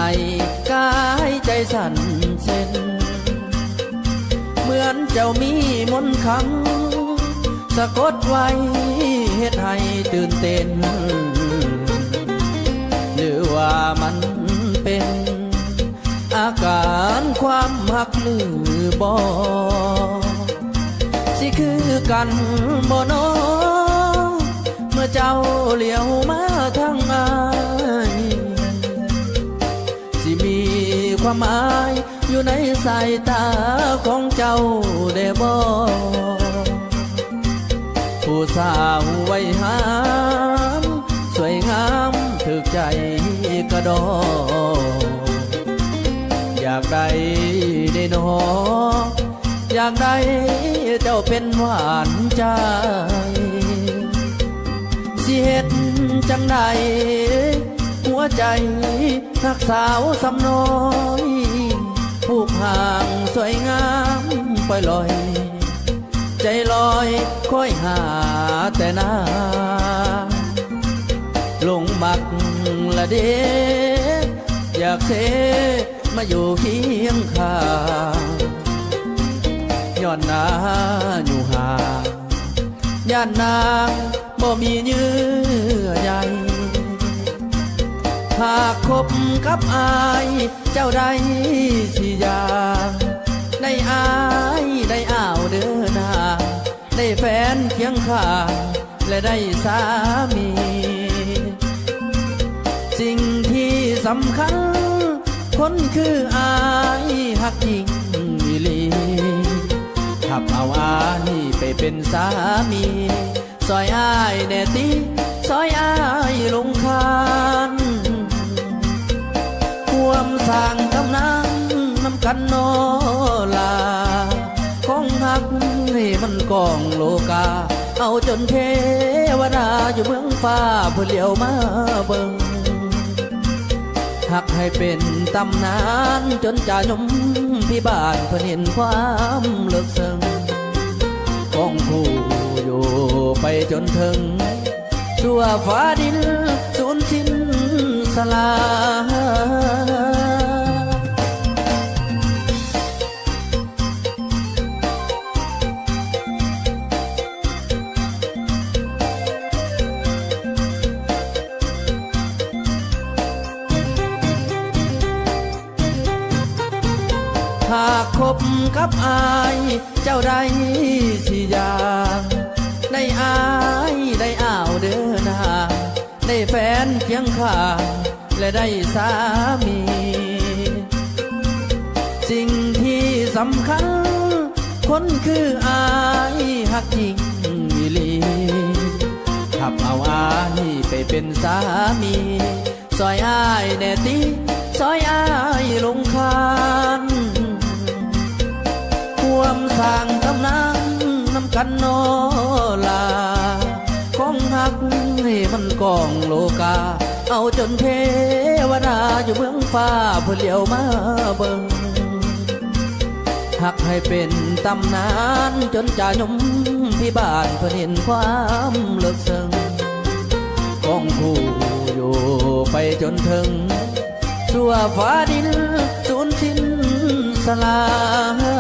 ให้กายใจสั่นเส้นเหมือนเจ้ามีมนต์คำสะกดไว้เฮ็ดให้ตื่นเต้นหรือว่ามันเป็นอาการความหักหรือบ่สิคือกันบ่น้อเมื่อเจ้าเลี้ยวมาทางอายสิมีความหมายอยู่ในสายตาของเจ้าได้บ่ผู้สาวไว้หามสวยงามถึกใจกระดออยากได้ได้นออยากได้เจ้าเป็นหวานใจสิเฮ็ดจังใดหัวใจนักสาวสำน้อยผู้ห่างสวยงามปล่อยลอยใจลอยคอยหาแต่นาลงมักละเดอยากเสมาอยู่เคียงข้างย้อนนาอยู่ห่างย่านนางบ่มีเยื่อใยหากคบกับอายเจ้าใดสิอยากได้อายได้อ้าวเดินหน้าได้แฟนเคียงข้างและได้สามีสิ่งที่สำคัญคนคืออายหักจริงอีหลีขับเอาอายไปเป็นสามีซอยอายแน่ติซอยอายลงคานความสร้างกำนังน้ำกันนอลาของหักให้มันกองโลกาเอาจนเทวดาอยู่เมืองฟ้าเพื่อเลี้ยวมาเบิ่งหักให้เป็นตำนานจนจ่ายมพี่บ้านเพื่อเห็นความเลิกซึ้งของผู้อยู่ไปจนถึงชั่วฟ้าดินสูญสิ้นสลายหากคบกับอายเจ้าใดสิอยากได้อายได้อ้าวเดินหน้าได้แฟนเคียงข้างและได้สามีสิ่งที่สำคัญคนคืออายหักจริงอีหลีขับเอาอายไปเป็นสามีซอยอายแน่ติซอยอายลงคานความสร้างกำนังน้ำกันนอลาของหักให้มันกองโลกาเอาจนเทวดาอยู่เมืองฟ้าเพื่อเลี้ยวมาเบิ่งหักให้เป็นตำนานจนจ่ายมพี่บ้านเพื่อเห็นความเลิกซึ้งของผู้อยู่ไปจนถึงชั่วฟ้าดินสูญสิ้นสลาย